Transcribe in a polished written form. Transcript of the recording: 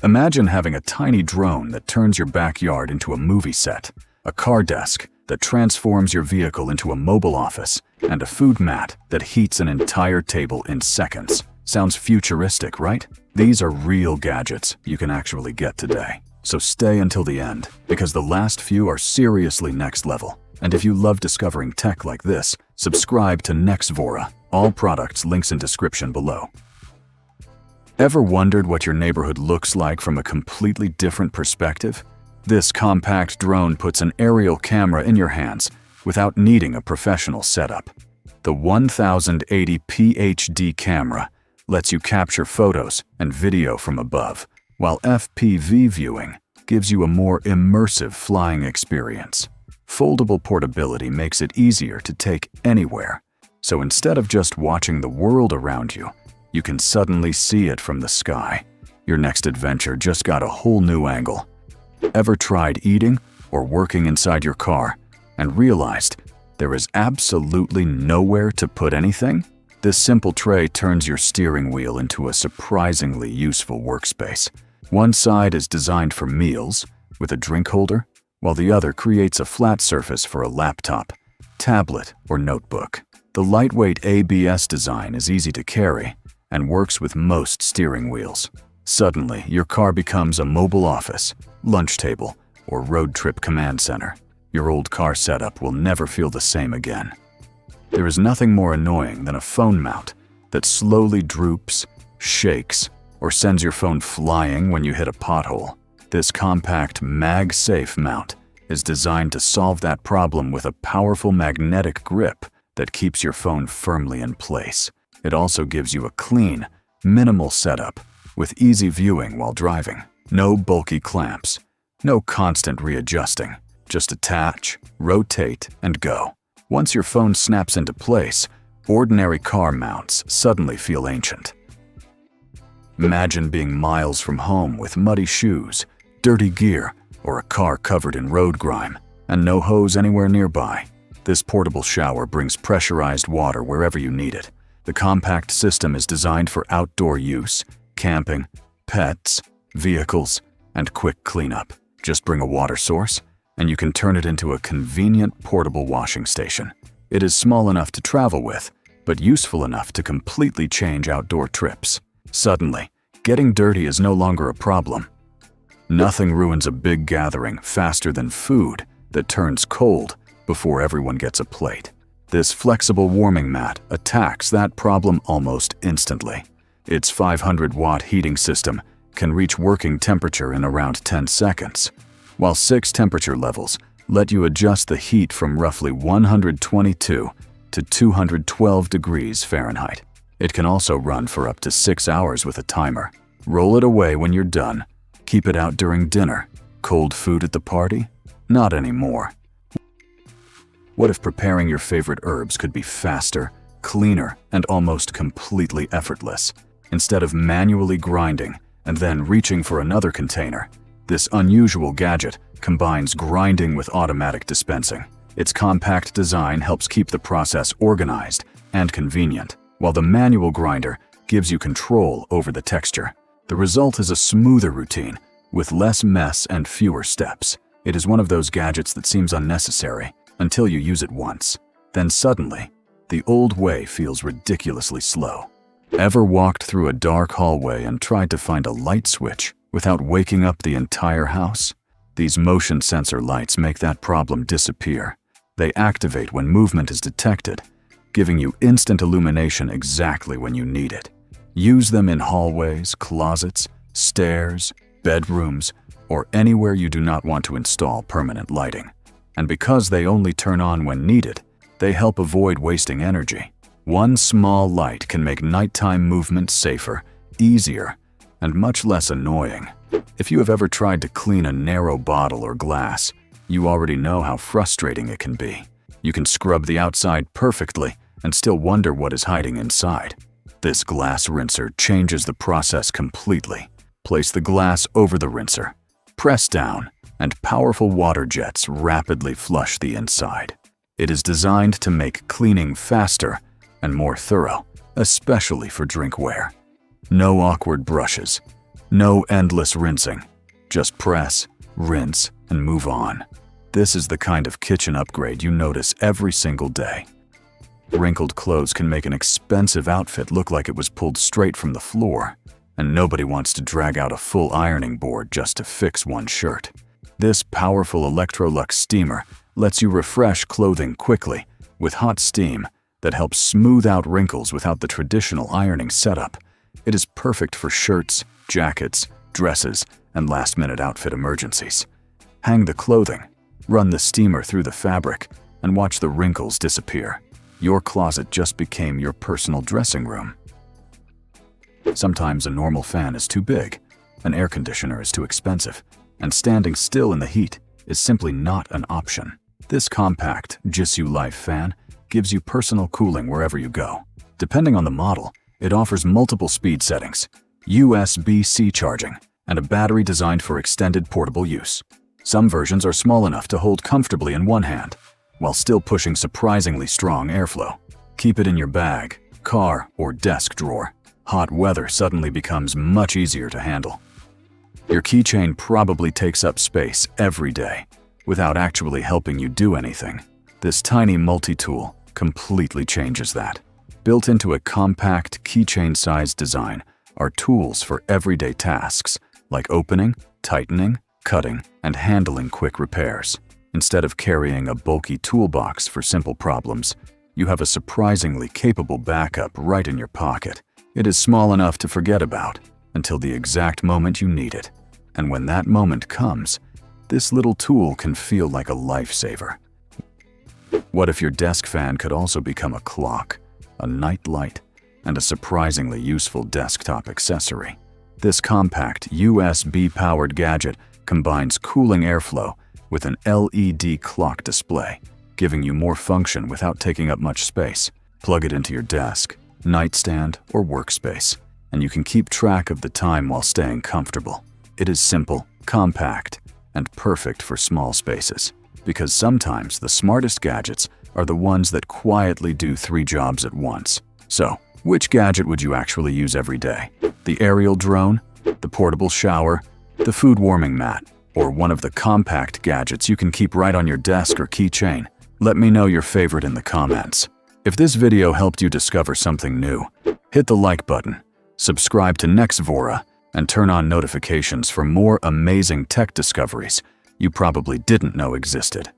Imagine having a tiny drone that turns your backyard into a movie set, a car desk that transforms your vehicle into a mobile office, and a food mat that heats an entire table in seconds. Sounds futuristic, right? These are real gadgets you can actually get today. So stay until the end, because the last few are seriously next level. And if you love discovering tech like this, subscribe to Nexvora. All products links in description below. Ever wondered what your neighborhood looks like from a completely different perspective? This compact drone puts an aerial camera in your hands without needing a professional setup. The 1080p HD camera lets you capture photos and video from above, while FPV viewing gives you a more immersive flying experience. Foldable portability makes it easier to take anywhere, so instead of just watching the world around you, you can suddenly see it from the sky. Your next adventure just got a whole new angle. Ever tried eating or working inside your car and realized there is absolutely nowhere to put anything? This simple tray turns your steering wheel into a surprisingly useful workspace. One side is designed for meals, with a drink holder, while the other creates a flat surface for a laptop, tablet, or notebook. The lightweight ABS design is easy to carry and works with most steering wheels. Suddenly, your car becomes a mobile office, lunch table, or road trip command center. Your old car setup will never feel the same again. There is nothing more annoying than a phone mount that slowly droops, shakes, or sends your phone flying when you hit a pothole. This compact MagSafe mount is designed to solve that problem with a powerful magnetic grip that keeps your phone firmly in place. It also gives you a clean, minimal setup with easy viewing while driving. No bulky clamps, no constant readjusting. Just attach, rotate, and go. Once your phone snaps into place, ordinary car mounts suddenly feel ancient. Imagine being miles from home with muddy shoes, dirty gear, or a car covered in road grime, and no hose anywhere nearby. This portable shower brings pressurized water wherever you need it. The compact system is designed for outdoor use, camping, pets, vehicles, and quick cleanup. Just bring a water source, and you can turn it into a convenient portable washing station. It is small enough to travel with, but useful enough to completely change outdoor trips. Suddenly, getting dirty is no longer a problem. Nothing ruins a big gathering faster than food that turns cold before everyone gets a plate. This flexible warming mat attacks that problem almost instantly. Its 500-watt heating system can reach working temperature in around 10 seconds, while 6 temperature levels let you adjust the heat from roughly 122 to 212 degrees Fahrenheit. It can also run for up to 6 hours with a timer. Roll it away when you're done. Keep it out during dinner. Cold food at the party? Not anymore. What if preparing your favorite herbs could be faster, cleaner, and almost completely effortless? Instead of manually grinding and then reaching for another container, this unusual gadget combines grinding with automatic dispensing. Its compact design helps keep the process organized and convenient, while the manual grinder gives you control over the texture. The result is a smoother routine with less mess and fewer steps. It is one of those gadgets that seems unnecessary until you use it once. Then suddenly, the old way feels ridiculously slow. Ever walked through a dark hallway and tried to find a light switch without waking up the entire house? These motion sensor lights make that problem disappear. They activate when movement is detected, giving you instant illumination exactly when you need it. Use them in hallways, closets, stairs, bedrooms, or anywhere you do not want to install permanent lighting. And because they only turn on when needed, they help avoid wasting energy. One small light can make nighttime movement safer, easier, and much less annoying. If you have ever tried to clean a narrow bottle or glass, you already know how frustrating it can be. You can scrub the outside perfectly and still wonder what is hiding inside. This glass rinser changes the process completely. Place the glass over the rinser, press down, and powerful water jets rapidly flush the inside. It is designed to make cleaning faster and more thorough, especially for drinkware. No awkward brushes, No endless rinsing. Just press, rinse, and move on. This is the kind of kitchen upgrade you notice every single day. Wrinkled clothes can make an expensive outfit look like it was pulled straight from the floor, and nobody wants to drag out a full ironing board just to fix one shirt. This powerful Electrolux steamer lets you refresh clothing quickly with hot steam that helps smooth out wrinkles without the traditional ironing setup. It is perfect for shirts, jackets, dresses, and last-minute outfit emergencies. Hang the clothing, run the steamer through the fabric, and watch the wrinkles disappear. Your closet just became your personal dressing room. Sometimes a normal fan is too big, an air conditioner is too expensive, and standing still in the heat is simply not an option. This compact JISULIFE fan gives you personal cooling wherever you go. Depending on the model, it offers multiple speed settings, USB-C charging, and a battery designed for extended portable use. Some versions are small enough to hold comfortably in one hand, while still pushing surprisingly strong airflow. Keep it in your bag, car, or desk drawer. Hot weather suddenly becomes much easier to handle. Your keychain probably takes up space every day, without actually helping you do anything. This tiny multi-tool completely changes that. Built into a compact keychain-sized design are tools for everyday tasks like opening, tightening, cutting, and handling quick repairs. Instead of carrying a bulky toolbox for simple problems, you have a surprisingly capable backup right in your pocket. It is small enough to forget about until the exact moment you need it. And when that moment comes, this little tool can feel like a lifesaver. What if your desk fan could also become a clock, a night light, and a surprisingly useful desktop accessory? This compact USB-powered gadget combines cooling airflow with an LED clock display, giving you more function without taking up much space. Plug it into your desk, nightstand, or workspace, and you can keep track of the time while staying comfortable. It is simple, compact, and perfect for small spaces, because sometimes the smartest gadgets are the ones that quietly do 3 jobs at once. So, which gadget would you actually use every day? The aerial drone, the portable shower, the food warming mat, or one of the compact gadgets you can keep right on your desk or keychain? Let me know your favorite in the comments. If this video helped you discover something new, hit the like button, subscribe to Nexvora, and turn on notifications for more amazing tech discoveries you probably didn't know existed.